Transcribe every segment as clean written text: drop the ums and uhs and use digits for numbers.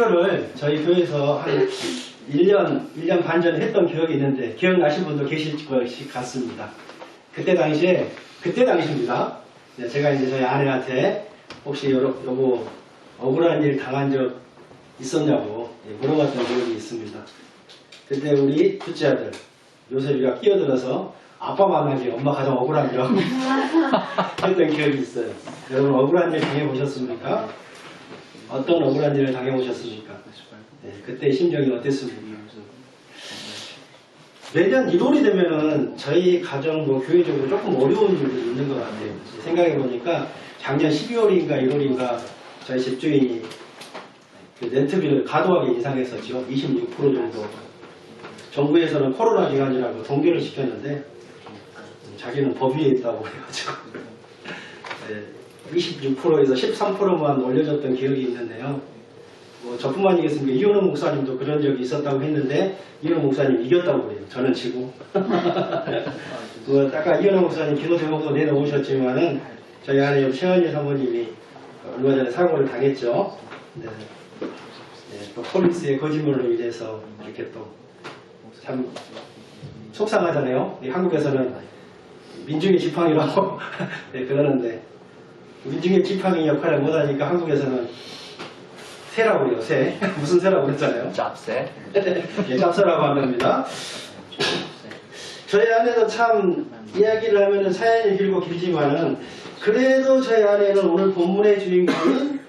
를 저희 교회에서 한 1년 반 전에 했던 기억이 있는데 기억나신 분도 계실 것 같습니다. 그때 당시입니다. 제가 이제 저희 아내한테 혹시 여보 억울한 일 당한 적 있었냐고 물어봤던 기억이 있습니다. 그때 우리 둘째 아들 요셉이가 끼어들어서 아빠 만나기 엄마 가장 억울하죠. 했던 기억이 있어요. 여러분 억울한 일 당해보셨습니까? 어떤 억울한 일을 당해보셨습니까? 네, 그때 심정이 어땠습니까? 매년 1월이 되면은 저희 가정 교회적으로 조금 어려운 일들이 있는 것 같아요. 생각해보니까 작년 12월인가 1월인가 저희 집주인이 렌트비를 과도하게 인상했었죠. 26% 정도. 정부에서는 코로나 기간이라고 동결을 시켰는데 자기는 법 위에 있다고 해가지고 26%에서 13%만 올려줬던 기억이 있는데요. 저뿐만이겠습니까? 이현우 목사님도 그런 적이 있었다고 했는데 이현우 목사님 이겼다고 그래요. 저는 지고. 아까 이현우 목사님 기도 제목도 내놓으셨지만은 저희 아내 최은희 사모님이 얼마 전에 사고를 당했죠. 또 폴리스의 거짓말로 인해서 이렇게 또 참 속상하잖아요. 한국에서는 민중의 지팡이라고 그러는데 민중의 지팡이 역할을 못하니까 한국에서는 새라고 그래요. 새. 무슨 새라고 그랬잖아요. 짭새. 예, 짭새라고 합니다. 저희 아내도 참 이야기를 하면은 사연이 길고 길지만은 그래도 저희 아내는 오늘 본문의 주인공인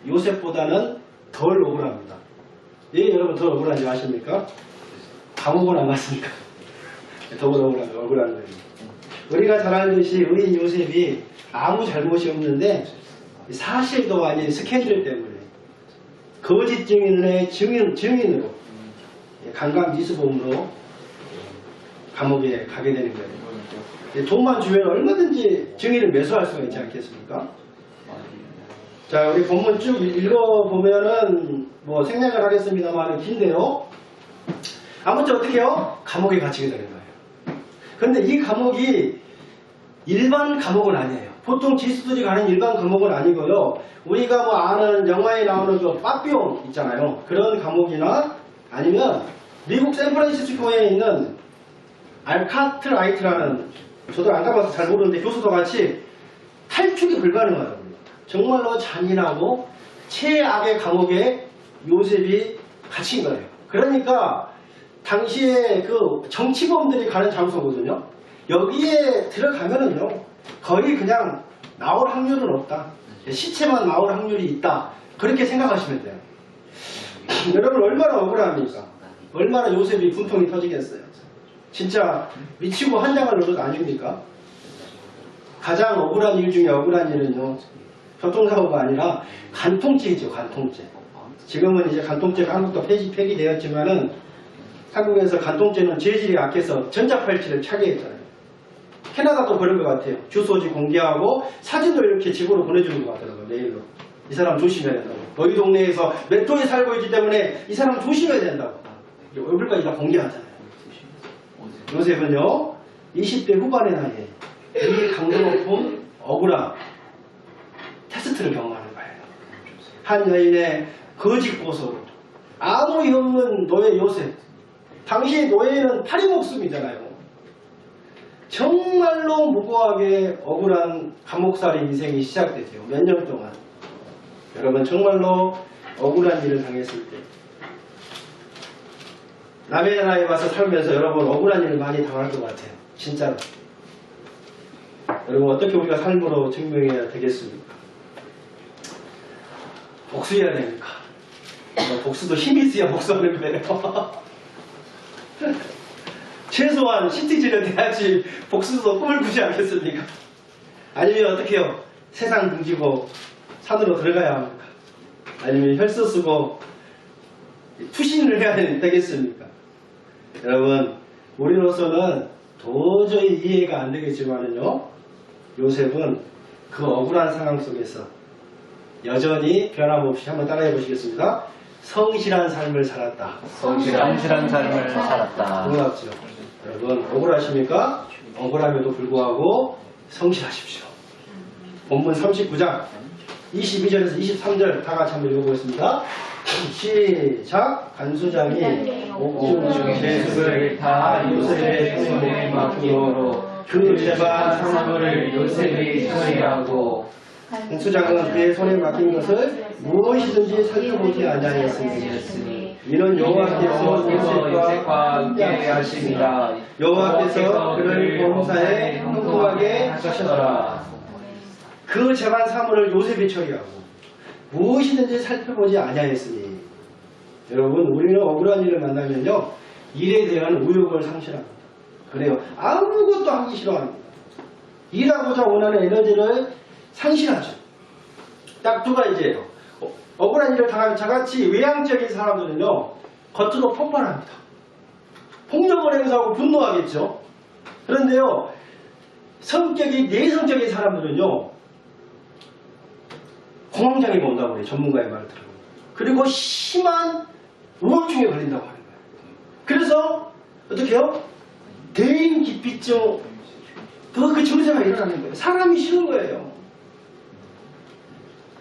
요셉보다는 덜 억울합니다. 예, 여러분 덜 억울한지 아십니까? 감옥은 안 갔으니까. 더 억울한 거예요. 우리가 잘 알듯이 우리 요셉이 아무 잘못이 없는데 사실도 아닌 스캔들 때문에 거짓 증인의 증인으로 강간미수범으로 감옥에 가게 되는 거예요. 돈만 주면 얼마든지 증인을 매수할 수가 있지 않겠습니까? 자, 우리 본문 쭉 읽어보면은 생략을 하겠습니다만 긴데요. 아무튼 어떻게 해요? 감옥에 갇히게 되는 거예요. 그런데 이 감옥이 일반 감옥은 아니에요. 보통 지수들이 가는 일반 감옥은 아니고요. 우리가 아는 영화에 나오는 빠삐용 있잖아요. 그런 감옥이나 아니면 미국 샌프란시스코에 있는 알카트라이트라는 저도 안 가봐서 잘 모르는데 교수도 같이 탈출이 불가능하다고 합니다. 정말로 잔인하고 최악의 감옥에 요셉이 갇힌 거예요. 그러니까 당시에 정치범들이 가는 장소거든요. 여기에 들어가면은요 거의 그냥 나올 확률은 없다. 시체만 나올 확률이 있다. 그렇게 생각하시면 돼요. 여러분 얼마나 억울합니까? 얼마나 요셉이 분통이 터지겠어요. 진짜 미치고 한장을 놓은 거 아닙니까? 가장 억울한 일 중에 억울한 일은요 교통사고가 아니라 간통죄이죠. 간통죄. 지금은 이제 간통죄가 한국도 폐기되었지만은 한국에서 간통죄는 재질이 약해서 전자팔찌를 차게 했잖아요. 캐나다도 그런 것 같아요. 주소지 공개하고 사진도 이렇게 집으로 보내주는 것 같더라고요. 메일로. 이 사람 조심해야 된다고. 너희 동네에서 몇 호에 살고 있기 때문에 이 사람 조심해야 된다고. 얼굴까지 다 공개하잖아요. 요셉은요 20대 후반의 나이에 이 강도 높은 억울함 테스트를 경험하는 거예요. 한 여인의 거짓 고소로 아무 일 없는 노예 요셉. 당시 노예는 파리 목숨이잖아요. 정말로 무고하게 억울한 감옥살이 인생이 시작되죠. 몇 년 동안. 여러분 정말로 억울한 일을 당했을 때 남의 나라에 와서 살면서 여러분 억울한 일을 많이 당할 것 같아요. 진짜로. 여러분 어떻게 우리가 삶으로 증명해야 되겠습니까? 복수해야 됩니까? 복수도 힘이 있어야 복수하는 거예요. 최소한 시티즌은 돼야지 복수도 꿈을 꾸지 않겠습니까? 아니면 어떻게 해요? 세상 등지고 산으로 들어가야 합니까? 아니면 혈서 쓰고 투신을 해야 되겠습니까? 여러분 우리로서는 도저히 이해가 안 되겠지만은요 요셉은 그 억울한 상황 속에서 여전히 변함없이 한번 따라해 보시겠습니다. 성실한 삶을 살았다. 성실한 삶을 살았다. 놀랍죠? 여러분 억울하십니까? 억울함에도 불구하고 성실하십시오. 본문 39장 22절에서 23절 다 같이 한번 읽어보겠습니다. 시작. 간수장이 옥중 제수를 다 요셉의 손에 맡기므로 그 재반 사물을 요셉이 처리하고 간수장은 그의 손에 맡긴 것을 무엇이든지 살펴보지 아니하였으니 이는 여호와께서 요셉과 함께 하십니다. 여호와께서 그를 범사에 형통하게 하셨더라. 그 재반 사물을 요셉이 처리하고 무엇이든지 살펴보지 아니하였으니. 여러분, 우리는 억울한 일을 만나면요 일에 대한 의욕을 상실합니다. 그래요. 아무것도 하기 싫어합니다. 일하고자 원하는 에너지를 상실하죠. 딱 두 가지예요. 억울한 일을 당한 저같이 외향적인 사람들은요 겉으로 폭발합니다. 폭력을 행사하고 분노하겠죠. 그런데요 성격이 내성적인 사람들은요 공황장애가 온다고 해요. 전문가의 말을 들어요. 그리고 심한 우울증에 걸린다고 하는 거예요. 그래서 어떻게 해요? 대인기피증 그 증세가 일어나는 거예요. 사람이 싫은 거예요.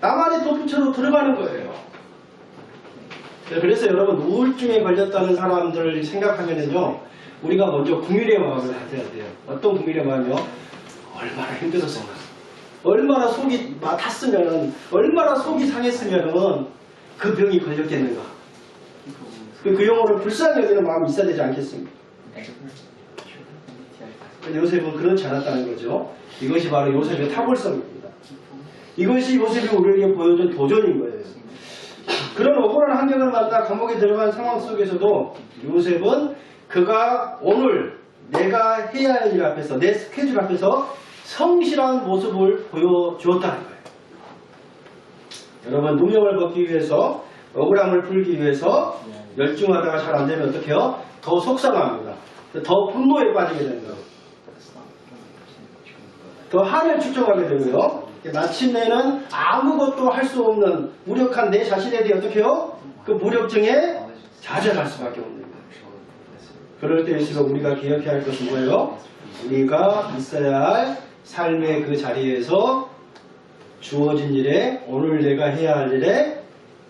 나만의 도피처로 들어가는 거예요. 그래서 여러분 우울증에 걸렸다는 사람들을 생각하면은요 우리가 먼저 긍휼의 마음을 가져야 돼요. 어떤 긍휼의 마음이요? 얼마나 힘들었을까, 얼마나 속이 탔으면은, 얼마나 속이 상했으면은 그 병이 걸렸겠는가. 그 영혼을 불쌍히 여기는 마음이 있어야 되지 않겠습니까? 요셉은 그렇지 않았다는 거죠. 이것이 바로 요셉의 탁월성입니다. 이것이 요셉이 우리에게 보여준 도전인 거예요. 그런 억울한 환경을 만나 감옥에 들어간 상황 속에서도 요셉은 그가 오늘 내가 해야 할 일 앞에서, 내 스케줄 앞에서 성실한 모습을 보여주었다는 거예요. 여러분, 누명을 벗기 위해서, 억울함을 풀기 위해서 열중하다가 잘 안되면 어떻게 해요? 더 속상합니다. 더 분노에 빠지게 되는 거예요. 더 한을 축적하게 되고요. 마침내는 아무것도 할 수 없는 무력한 내 자신에 대해 어떻게 해요? 그 무력증에 좌절할 수밖에 없는 거예요. 그럴 때일수록 우리가 기억해야 할 것은 뭐예요? 우리가 있어야 할 삶의 그 자리에서 주어진 일에, 오늘 내가 해야 할 일에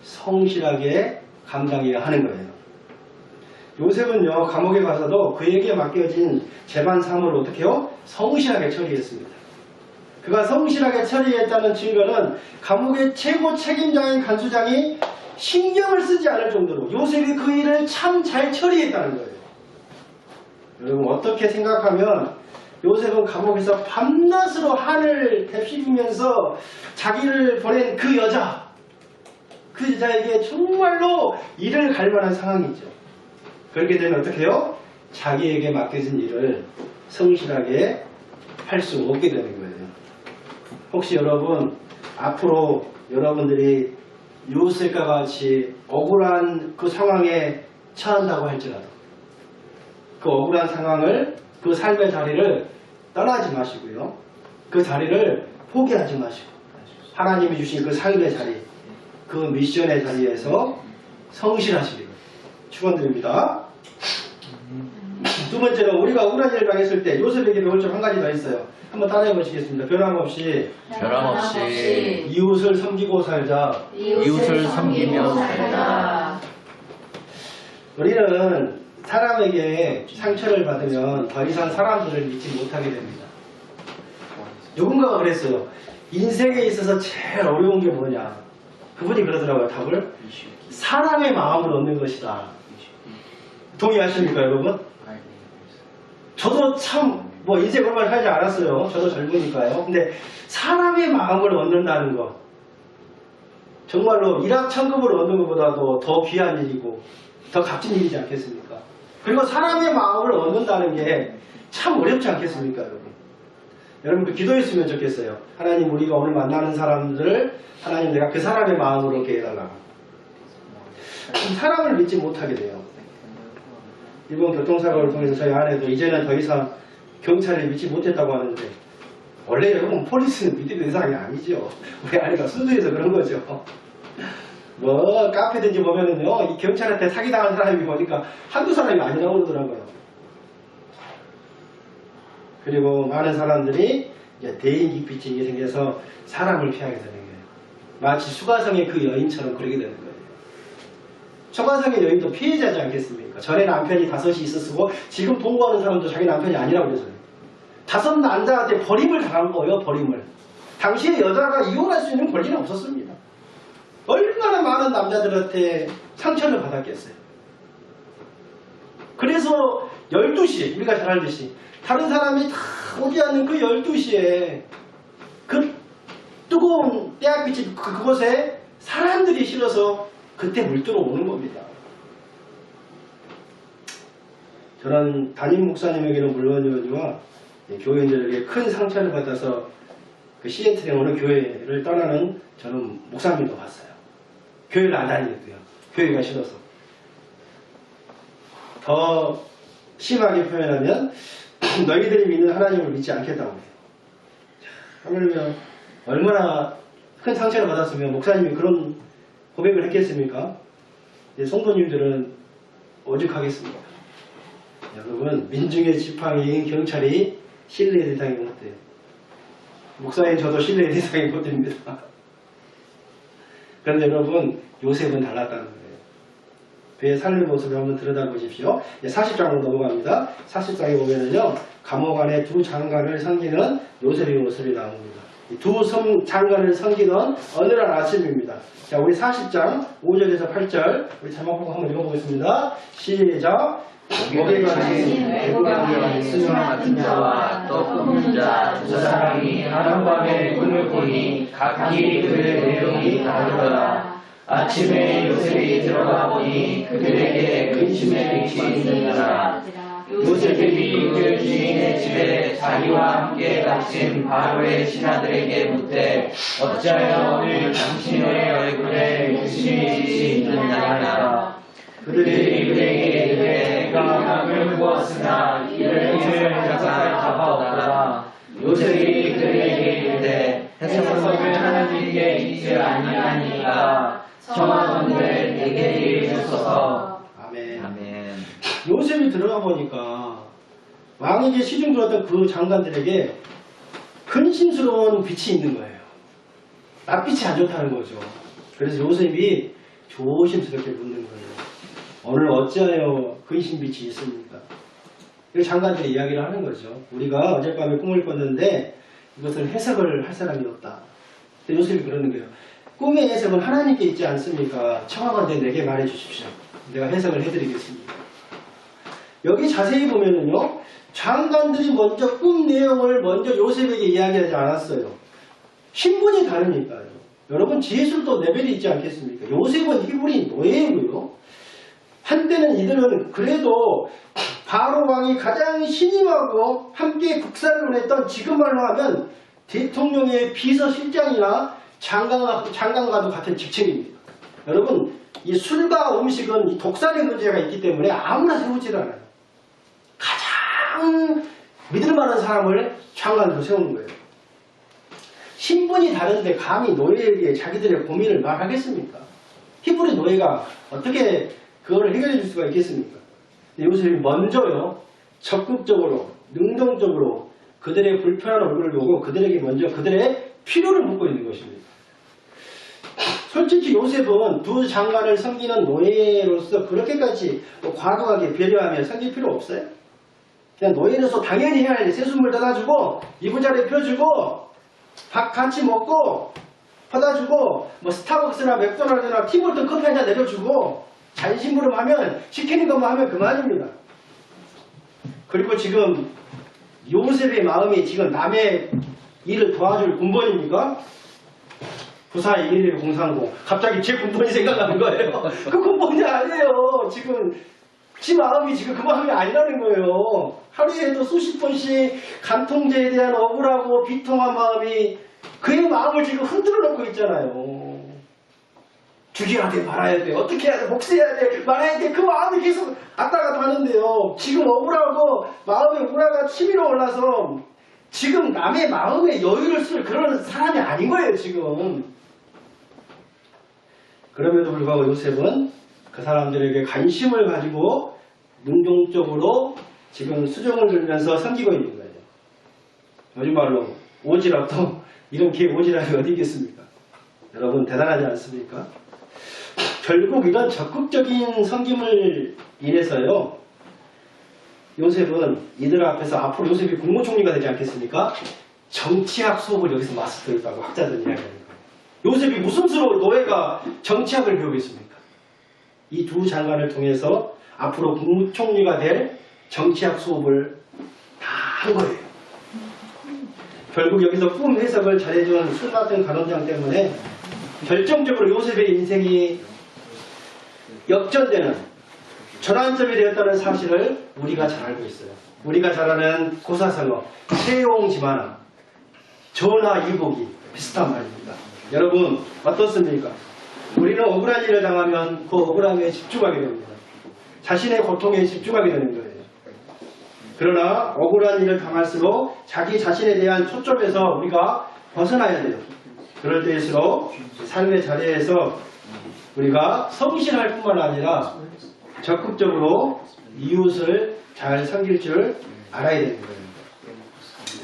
성실하게 감당해야 하는 거예요. 요셉은요 감옥에 가서도 그에게 맡겨진 재반 사물을 어떻게 해요? 성실하게 처리했습니다. 그가 성실하게 처리했다는 증거는 감옥의 최고 책임자인 간수장이 신경을 쓰지 않을 정도로 요셉이 그 일을 참 잘 처리했다는 거예요. 여러분, 어떻게 생각하면 요셉은 감옥에서 밤낮으로 한을 되씹으면서 자기를 보낸 그 여자에게 정말로 일을 갈 만한 상황이죠. 그렇게 되면 어떻게 해요? 자기에게 맡겨진 일을 성실하게 할 수 없게 되는 거예요. 혹시 여러분, 앞으로 여러분들이 요셉과 같이 억울한 그 상황에 처한다고 할지라도 그 억울한 상황을, 그 삶의 자리를 떠나지 마시고요. 그 자리를 포기하지 마시고 하나님이 주신 그 삶의 자리, 그 미션의 자리에서 성실하시기를 축원드립니다. 두 번째로 우리가 억울한 일을 당했을 때 요셉에게 배울 점 한 가지 더 있어요. 한번 따라해 보시겠습니다. 변함없이 이웃을 섬기고 살자. 이웃을 섬기며 살자. 우리는 사람에게 상처를 받으면 더 이상 사람들을 믿지 못하게 됩니다. 누군가가 그랬어요. 인생에 있어서 제일 어려운 게 뭐냐. 그분이 그러더라고요. 답을. 사람의 마음을 얻는 것이다. 동의하십니까, 여러분? 저도 참 인생 얼마 살지 않았어요. 저도 젊으니까요. 근데 사람의 마음을 얻는다는 거, 정말로 일확천금을 얻는 것보다도 더 귀한 일이고 더 값진 일이지 않겠습니까? 그리고 사람의 마음을 얻는다는 게 참 어렵지 않겠습니까, 여러분? 여러분도 기도했으면 좋겠어요. 하나님, 우리가 오늘 만나는 사람들을 하나님, 내가 그 사람의 마음으로 얻게 해달라. 사람을 믿지 못하게 돼요. 이번 교통사고를 통해서 저희 아내도 이제는 더 이상 경찰을 믿지 못했다고 하는데, 원래 여러분 폴리스는 믿을 대상이 아니죠. 우리 아내가 순수해서 그런 거죠. 카페든지 보면은요, 이 경찰한테 사기당한 사람이 보니까 한두 사람이 아니라고 그러더라고요. 그리고 많은 사람들이 이제 대인기피증이 생겨서 사람을 피하게 되는 거예요. 마치 수가성의 그 여인처럼 그러게 되는 거예요. 청관성의 여인도 피해자지 않겠습니까? 전에 남편이 5이 있었고 지금 동거하는 사람도 자기 남편이 아니라고 그래서요. 5 남자한테 버림을 당한 거예요. 버림을. 당시에 여자가 이혼할 수 있는 권리는 없었습니다. 얼마나 많은 남자들한테 상처를 받았겠어요. 그래서 12시 우리가 잘 알듯이 다른 사람이 다 오지 않는 그 12시에 그 뜨거운 때앗빛이 그곳에 사람들이 실어서 그때 물들어 오는 겁니다. 저는 담임 목사님에게는 물론이거니와 교인들에게 큰 상처를 받아서 그 시애틀에 어느 교회를 떠나는 저는 목사님도 봤어요. 교회를 안 다니겠고요. 교회가 싫어서. 더 심하게 표현하면 너희들이 믿는 하나님을 믿지 않겠다고 해요. 하물며 얼마나 큰 상처를 받았으면 목사님이 그런 고백을 했겠습니까? 성도님들은 오죽하겠습니다. 여러분, 민중의 지팡이인 경찰이 신뢰의 대상이 못 돼요. 목사님 저도 신뢰의 대상이 못 됩니다. 그런데 여러분, 요셉은 달랐다는 거예요. 그의 삶의 모습을 한번 들여다보십시오. 40장으로 넘어갑니다. 40장에 보면은요, 감옥 안에 2 장관을 섬기는 요셉의 모습이 나옵니다. 이 2 장관을 섬기던 어느 날 아침입니다. 자, 우리 40장 5절에서 8절 우리 자막보고 한번 읽어보겠습니다. 시작. 목에 걸린 애고가며 스승 같은 자와 또 굽는 자 2 사람이 하룻밤에 꿈을 보니 각기 그의 내용이 다르더라. 아침에 요셉이 들어가 보니 그들에게 근심의 빛이 있느니라. 요셉이 그 주인의 집에 자기와 함께 갇힌 바로의 신하들에게 묻되 어찌하여 오늘 당신의 얼굴에 근심의 빛이 있느냐니까. 그들이 그에게 이르되 내가 낙을 구웠으나 이를 해석할 자가 없더라. 요셉이 그들에게 이르되 해석을 하나님께 잊지 아니하니까 청하건대 내게 이르소서. 아멘. 아멘. 요셉이 들어가 보니까 왕에게 시중 들었던 그 장관들에게 근심스러운 빛이 있는 거예요. 낯빛이 안 좋다는 거죠. 그래서 요셉이 조심스럽게 묻는 거예요. 오늘 어찌하여 근심빛이 있습니까? 장관들이 이야기를 하는 거죠. 우리가 어젯밤에 꿈을 꿨는데 이것을 해석을 할 사람이 없다. 근데 요셉이 그러는 거예요. 꿈의 해석은 하나님께 있지 않습니까? 청하건대 내게 말해 주십시오. 내가 해석을 해드리겠습니다. 여기 자세히 보면은요, 장관들이 먼저 꿈 내용을 먼저 요셉에게 이야기하지 않았어요. 신분이 다르니까요. 여러분, 지혜술도 레벨이 있지 않겠습니까? 요셉은 히브리 노예고요. 한때는 이들은 그래도 바로 왕이 가장 신임하고 함께 국사를 논했던, 지금 말로 하면 대통령의 비서실장이나 장관과도 같은 직책입니다. 여러분, 이 술과 음식은 이 독살의 문제가 있기 때문에 아무나 세우질 않아요. 가장 믿을 만한 사람을 장관으로 세우는 거예요. 신분이 다른데 감히 노예에게 자기들의 고민을 말하겠습니까? 히브리 노예가 어떻게 그거를 해결해 줄 수가 있겠습니까? 요셉이 먼저요, 적극적으로, 능동적으로 그들의 불편한 얼굴을 보고 그들에게 먼저 그들의 필요를 묻고 있는 것입니다. 솔직히 요셉은 2 장관을 섬기는 노예로서 그렇게까지 과도하게 배려하며 섬길 필요 없어요. 그냥 노예로서 당연히 해야 할 세수물 떠다주고 이부자리 펴주고 밥 같이 먹고 퍼다주고 뭐 스타벅스나 맥도날드나 티몰튼 커피 한잔 내려주고 잔심부름하면 시키는 것만 하면 그만입니다. 그리고 지금 요셉의 마음이 지금 남의 일을 도와줄 군번입니까? 부사 111 갑자기 제 군번이 생각나는 거예요. 그 군번이 아니에요. 지금 지 마음이 지금 그 마음이 아니라는 거예요. 하루에도 수십 번씩 간통죄에 대한 억울하고 비통한 마음이 그의 마음을 지금 흔들어 놓고 있잖아요. 죽여야 돼, 말아야 돼, 어떻게 해야 돼, 복수해야 돼, 말아야 돼, 그 마음이 계속 왔다 갔다 하는데요. 지금 억울하고 마음에 우라가 치밀어 올라서 지금 남의 마음에 여유를 쓸 그런 사람이 아닌 거예요, 지금. 그럼에도 불구하고 요셉은 그 사람들에게 관심을 가지고 능동적으로 지금 수종을 들면서 섬기고 있는 거예요. 요즘 말로 오지랖도 이런 개 오지랖이 어디 있겠습니까? 여러분 대단하지 않습니까? 결국 이런 적극적인 섬김을 인해서요, 요셉은 이들 앞에서 앞으로 요셉이 국무총리가 되지 않겠습니까? 정치학 수업을 여기서 마스터했다고 학자들은 이야기하는 거예요. 요셉이 무슨 수로 노예가 정치학을 배우겠습니까? 이 두 장관을 통해서 앞으로 국무총리가 될 정치학 수업을 다 한 거예요. 결국 여기서 꿈 해석을 잘해준 술같은 간원장 때문에 결정적으로 요셉의 인생이 역전되는 전환점이 되었다는 사실을 우리가 잘 알고 있어요. 우리가 잘 아는 고사성어, 세용지만함, 전화위복이 비슷한 말입니다. 여러분 어떻습니까? 우리는 억울한 일을 당하면 그 억울함에 집중하게 됩니다. 자신의 고통에 집중하게 되는 거예요. 그러나 억울한 일을 당할수록 자기 자신에 대한 초점에서 우리가 벗어나야 돼요. 그럴 때일수록 삶의 자리에서 우리가 성실할 뿐만 아니라 적극적으로 이웃을 잘 섬길 줄 알아야 되는 거예요.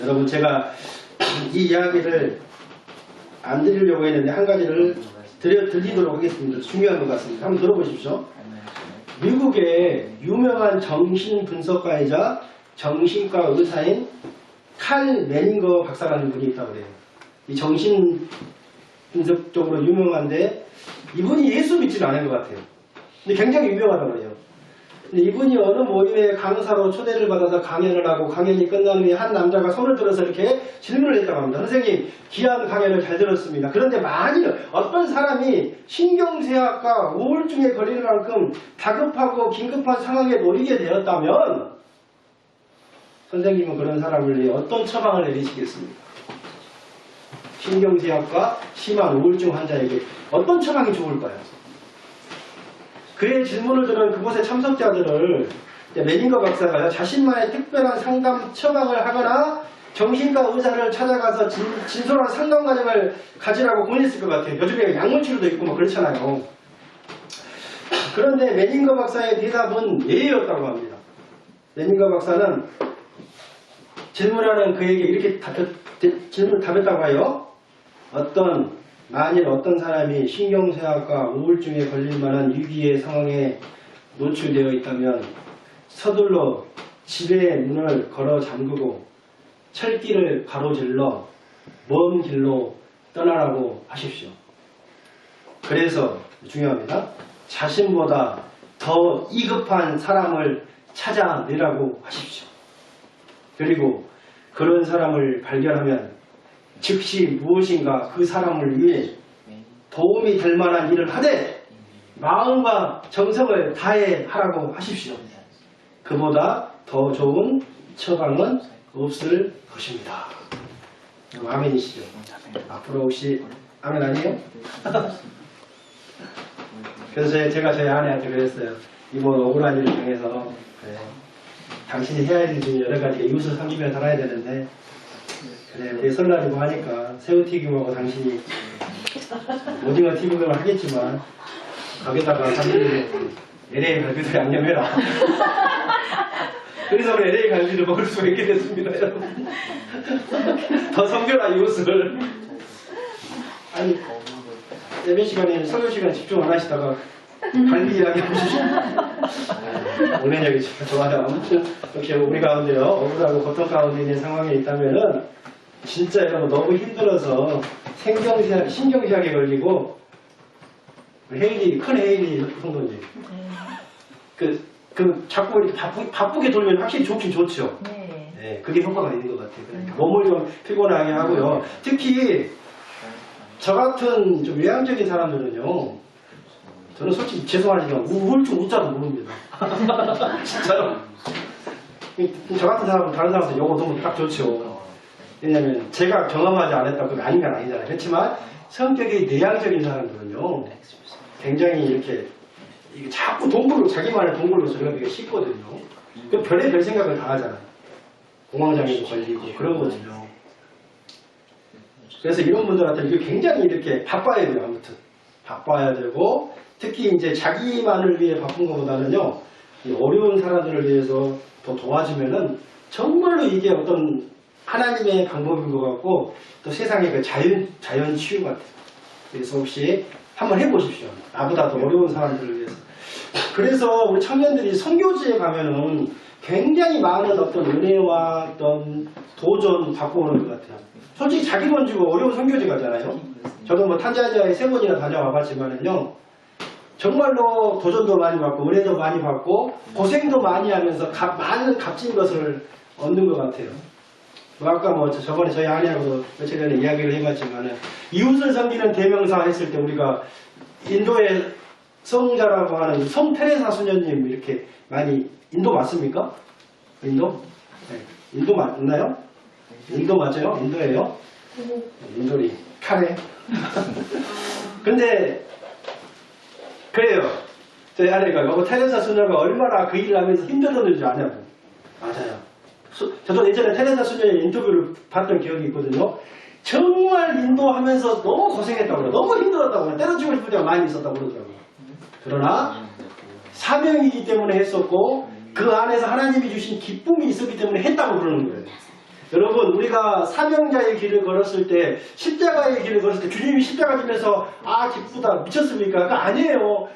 여러분 제가 이 이야기를 안 드리려고 했는데 한 가지를 들리도록 하겠습니다. 중요한 것 같습니다. 한번 들어보십시오. 미국의 유명한 정신분석가이자 정신과 의사인 칼 매닝거 박사라는 분이 있다고 그래요. 이 정신분석적으로 유명한데 이분이 예수 믿지는 않은 것 같아요. 근데 굉장히 유명하다고 그래요. 근데 이분이 어느 모임에 강사로 초대를 받아서 강연을 하고 강연이 끝난 후에 한 남자가 손을 들어서 이렇게 질문을 했다고 합니다. 선생님, 귀한 강연을 잘 들었습니다. 그런데 만일 어떤 사람이 신경쇠약과 우울증에 걸리는 만큼 다급하고 긴급한 상황에 놓이게 되었다면 선생님은 그런 사람을 위해 어떤 처방을 내리시겠습니까? 신경쇠약과 심한 우울증 환자에게 어떤 처방이 좋을까요? 그의 질문을 들은 그곳의 참석자들을 매닝거 박사가 자신만의 특별한 상담 처방을 하거나 정신과 의사를 찾아가서 진솔한 상담 과정을 가지라고 권했을 것 같아요. 요즘에 약물치료도 있고 뭐 그렇잖아요. 그런데 매닝거 박사의 대답은 예였다고 합니다. 매닝거 박사는 질문하는 그에게 이렇게 질문을 답했다고 해요. 만일 어떤 사람이 신경쇠약과 우울증에 걸릴 만한 위기의 상황에 노출되어 있다면 서둘러 집의 문을 걸어 잠그고 철길을 가로질러 먼 길로 떠나라고 하십시오. 그래서 중요합니다. 자신보다 더 위급한 사람을 찾아내라고 하십시오. 그리고 그런 사람을 발견하면 즉시 무엇인가 그 사람을 위해 도움이 될 만한 일을 하되 마음과 정성을 다해 하라고 하십시오. 그보다 더 좋은 처방은 없을 것입니다. 아멘이시죠? 앞으로 혹시 아멘 아니에요? 그래서 제가 저희 아내한테 그랬어요. 이번 억울한 일을 통해서 그래, 당신이 해야 할 일 중에 여러 가지 이웃을 섬기며 살아야 되는데 그래, 우리 설날이고 하니까 새우튀김하고 당신이 오징어 튀김을 하겠지만 거기다가 당신이 LA 갈비도 양념해라. 그래서 우리 LA 갈비를 먹을 수 있게 됐습니다, 여러분. 더 섬겨라 이웃을. 아니 예배 시간에 설교 시간 집중 안 하시다가 갈비 이야기 하시죠. 오늘 얘기 참 좋아요. 아무튼 이렇게 우리 가운데요 억울하고 고통 가운데 있는 상황에 있다면은 진짜 여러분 너무 힘들어서 신경쇠약에 걸리고 큰 헤일이 성도님 자꾸 이렇게 바쁘게 돌면 확실히 좋긴 좋죠. 네, 그게 효과가 있는 것 같아요. 그러니까 몸을 좀 피곤하게 하고요. 특히 저 같은 좀 외향적인 사람들은요, 저는 솔직히 죄송하지만 우울증 우자도 모릅니다. 진짜로. 저 같은 사람은 다른 사람한테 요거 너무 딱 좋죠. 왜냐면 제가 경험하지 않았다고 그게 아닌 건 아니잖아요. 그렇지만 성격이 내향적인 사람들은요 굉장히 이렇게 자꾸 자기만의 동굴로 들어가기가 쉽거든요. 그 별의별 생각을 다 하잖아요. 공황장애도 걸리고 그러거든요. 그래서 이런 분들한테 이게 굉장히 이렇게 바빠야 돼요. 아무튼 바빠야 되고 특히 이제 자기만을 위해 바쁜 것보다는요 이 어려운 사람들을 위해서 더 도와주면은 정말로 이게 어떤 하나님의 방법인 것 같고 또 세상의 그 자연 치유 같아요. 그래서 혹시 한번 해보십시오. 나보다 더 어려운 사람들을 위해서. 그래서 우리 청년들이 선교지에 가면은 굉장히 많은 어떤 은혜와 어떤 도전 받고 오는 것 같아요. 솔직히 자기 돈 주고 어려운 선교지 가잖아요. 저도 뭐 탄자니아에 3번이나 다녀와 봤지만은요. 정말로 도전도 많이 받고 은혜도 많이 받고 고생도 많이 하면서 많은 값진 것을 얻는 것 같아요. 아까 뭐 저번에 저희 아내하고도 며칠 전에 이야기를 해봤지만은 이웃을 섬기는 대명사 했을 때 우리가 인도의 성자라고 하는 성 테레사 수녀님 이렇게 많이 인도 맞습니까? 인도? 네. 인도 맞나요? 인도 맞아요? 인도예요? 인도리 카레. 근데 그래요. 저희 아내가 그 테레사 수녀가 얼마나 그 일을 하면서 힘들었는지 아냐고. 맞아요. 저도 예전에 테레사 수녀의 인터뷰를 봤던 기억이 있거든요. 정말 인도하면서 너무 고생했다고 그래요. 너무 힘들었다고 그래요. 때려치고 싶을 때가 많이 있었다고 그러더라고요. 그러나 사명이기 때문에 했었고 그 안에서 하나님이 주신 기쁨이 있었기 때문에 했다고 그러는 거예요. 여러분 우리가 사명자의 길을 걸었을 때 십자가의 길을 걸었을 때 주님이 십자가 지면서 아 기쁘다 미쳤습니까? 그거 아니에요.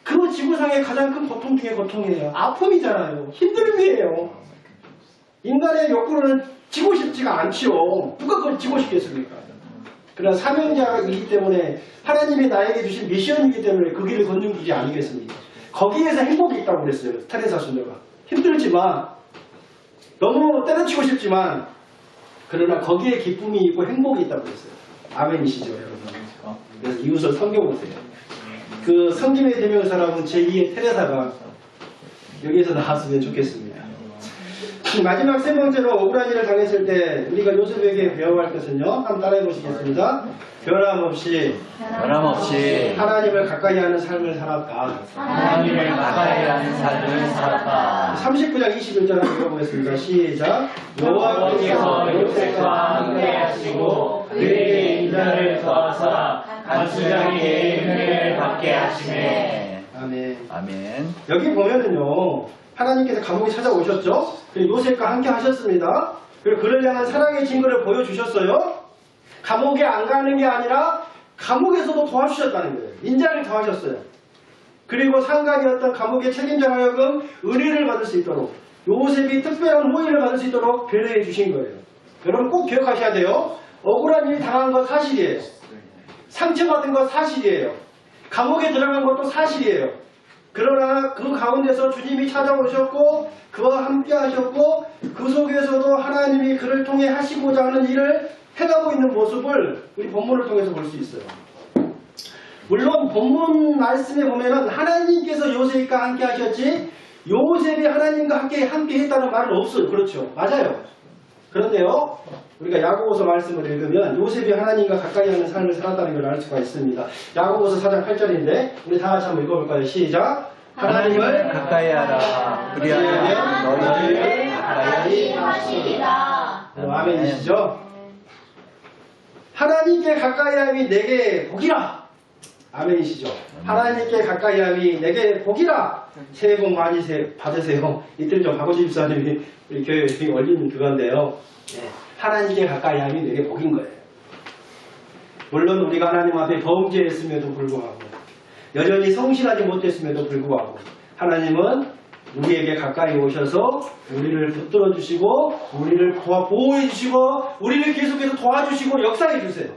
그 지구상의 가장 큰 고통 중에 고통이에요. 아픔이잖아요. 힘듦이에요. 인간의 욕구로는 지고 싶지가 않지요. 누가 그걸 지고 싶겠습니까? 그러나 사명자이기 때문에 하나님이 나에게 주신 미션이기 때문에 그 길을 걷는 길이 아니겠습니까? 거기에서 행복이 있다고 그랬어요. 테레사 수녀가. 힘들지만 너무 때려치고 싶지만 그러나 거기에 기쁨이 있고 행복이 있다고 그랬어요. 아멘이시죠 여러분. 그래서 이웃을 섬겨보세요. 그 섬김의 대명사라는 제2의 테레사가 여기에서 나왔으면 좋겠습니다. 마지막 세 번째로 억울한 일을 당했을 때 우리가 요셉에게 배워야 할 것은요. 한번 따라해 보시겠습니다. 변함없이 하나님을 가까이 하는 삶을 살았다. 하나님을 가까이 하는 삶을 살았다. 39장 21절 한번 읽어보겠습니다. 시작. 여호와께서 요셉과 함께 하시고 그에게 인자를 더하사 간수장에게 은혜를 받게 하시매. 아멘. 아멘. 여기 보면은요. 하나님께서 감옥에 찾아오셨죠. 그리고 요셉과 함께 하셨습니다. 그리고 그를 향한 사랑의 증거를 보여주셨어요. 감옥에 안 가는 게 아니라 감옥에서도 도와주셨다는 거예요. 인자를 더하셨어요. 그리고 상관이었던 감옥의 책임자 하여금 은혜를 받을 수 있도록 요셉이 특별한 호의를 받을 수 있도록 배려해 주신 거예요. 여러분 꼭 기억하셔야 돼요. 억울한 일 당한 건 사실이에요. 상처받은 건 사실이에요. 감옥에 들어간 것도 사실이에요. 그러나 그 가운데서 주님이 찾아오셨고 그와 함께 하셨고 그 속에서도 하나님이 그를 통해 하시고자 하는 일을 해가고 있는 모습을 우리 본문을 통해서 볼 수 있어요. 물론 본문 말씀에 보면은 하나님께서 요셉과 함께 하셨지 요셉이 하나님과 함께 했다는 말은 없어요. 그렇죠. 맞아요. 그런데요. 우리가 야고보서 말씀을 읽으면 요셉이 하나님과 가까이 하는 삶을 살았다는 걸 알 수가 있습니다. 야고보서 4장 8절인데 우리 다 같이 한번 읽어볼까요? 시작. 하나님을 가까이 하라. 그리하면 너희를 가까이 하시리라. 아멘이시죠? 하나님께 가까이함이 내게 복이라. 아멘이시죠? 하나님께 가까이함이 내게 복이라. 새해 복 많이 받으세요. 이틀 전 박호지 집사님이 우리 교회에 올린 그건데요. 네. 하나님께 가까이함이 내게 복인 거예요. 물론 우리가 하나님 앞에 범죄했음에도 불구하고 여전히 성실하지 못했음에도 불구하고 하나님은 우리에게 가까이 오셔서 우리를 붙들어 주시고 우리를 보호해 주시고 우리를 계속해서 도와주시고 역사해 주세요.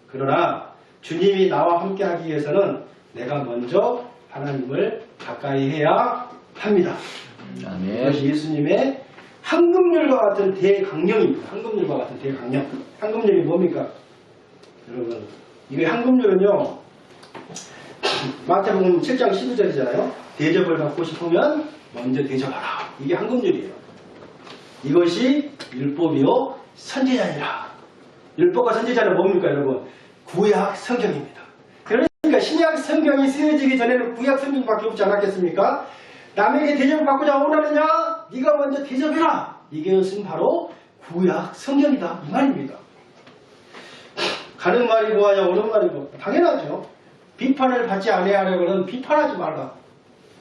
그러나 주님이 나와 함께 하기 위해서는 내가 먼저 하나님을 가까이 해야 합니다. 아멘. 이것이 예수님의 황금률과 같은 대강령입니다. 황금률과 같은 대강령. 황금률이 뭡니까? 여러분, 이게 황금률은요. 마태복음 7장 12절이잖아요. 대접을 받고 싶으면 먼저 대접하라. 이게 황금률이에요. 이것이 율법이요 선지자니라. 율법과 선지자는 뭡니까 여러분? 구약 성경입니다. 그러니까 신약 성경이 쓰여지기 전에는 구약 성경밖에 없지 않았겠습니까? 남에게 대접을 받고자 원하느냐? 네가 먼저 대접해라. 이것은 바로 구약 성경이다. 이 말입니다. 가는 말이 뭐하냐 오는 말이 뭐 당연하죠. 비판을 받지 아니하려고는 비판하지 말라.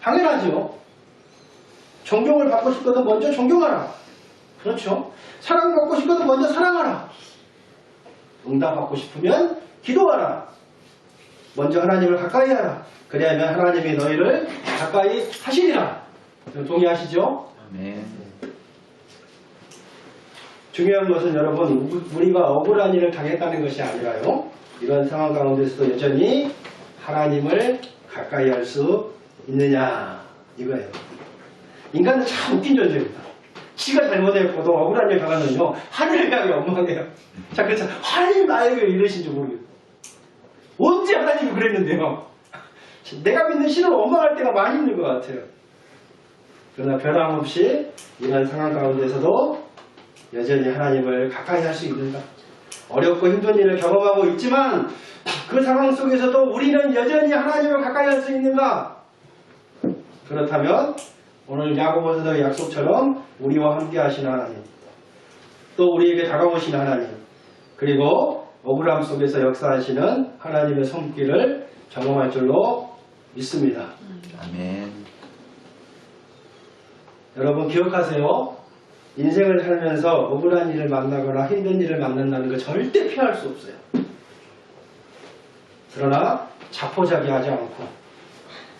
당연하죠. 존경을 받고 싶거든 먼저 존경하라. 그렇죠. 사랑받고 싶거든 먼저 사랑하라. 응답받고 싶으면 기도하라. 먼저 하나님을 가까이 하라. 그래야면 하나님이 너희를 가까이 하시리라. 동의하시죠? 아멘. 중요한 것은 여러분, 우리가 억울한 일을 당했다는 것이 아니라요, 이런 상황 가운데서도 여전히 하나님을 가까이 할 수 있느냐, 이거예요. 인간은 참 웃긴 존재입니다. 지가 잘못했고도 억울한 일 당하면요, 하늘을 향해 원망해요. 자, 그렇죠. 하나님 나에게 왜 이러신지 모르겠어요. 언제 하나님이 그랬는데요. 내가 믿는 신을 원망할 때가 많이 있는 것 같아요. 그러나 변함없이 이런 상황 가운데서도 여전히 하나님을 가까이 할 수 있는가? 어렵고 힘든 일을 경험하고 있지만 그 상황 속에서도 우리는 여전히 하나님을 가까이 할 수 있는가? 그렇다면 오늘 야고보서의 약속처럼 우리와 함께 하시는 하나님, 또 우리에게 다가오시는 하나님, 그리고 억울함 속에서 역사하시는 하나님의 손길을 경험할 줄로 믿습니다. 아멘. 여러분 기억하세요. 인생을 살면서 억울한 일을 만나거나 힘든 일을 만난다는 거 절대 피할 수 없어요. 그러나 자포자기하지 않고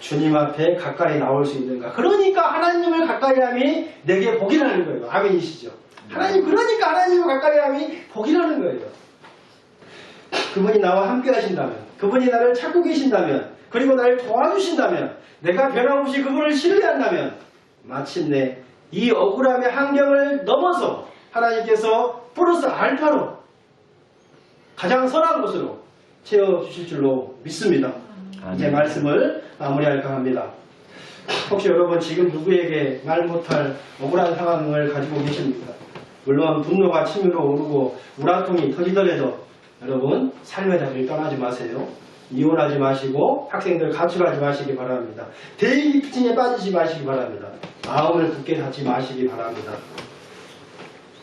주님 앞에 가까이 나올 수 있는가. 그러니까 하나님을 가까이 함이 내게 복이라는 거예요. 아멘이시죠? 하나님, 그러니까 하나님을 가까이 함이 복이라는 거예요. 그분이 나와 함께 하신다면, 그분이 나를 찾고 계신다면, 그리고 나를 도와주신다면, 내가 변함없이 그분을 신뢰한다면 마침내 이 억울함의 환경을 넘어서 하나님께서 플러스 알파로 가장 선한 곳으로 채워주실 줄로 믿습니다. 이제 말씀을 마무리할까 합니다. 혹시 여러분 지금 누구에게 말 못할 억울한 상황을 가지고 계십니까? 물론 분노가 치밀어 오르고 우라통이 터지더라도 여러분 삶의 자리를 떠나지 마세요. 이혼하지 마시고 학생들 가출하지 마시기 바랍니다. 대인기피증에 빠지지 마시기 바랍니다. 마음을 굳게 닫지 마시기 바랍니다.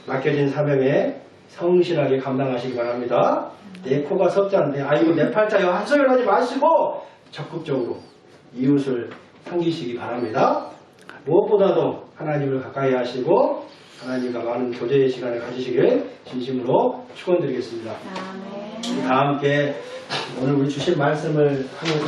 맡겨진 사명에 성실하게 감당하시기 바랍니다. 내 코가 석자인데 아이고 내 팔자여 헛소리를 하지 마시고 적극적으로 이웃을 섬기시기 바랍니다. 무엇보다도 하나님을 가까이 하시고 하나님과 많은 교제의 시간을 가지시길 진심으로 축원드리겠습니다. 다 함께 오늘 우리 주신 말씀을 하면서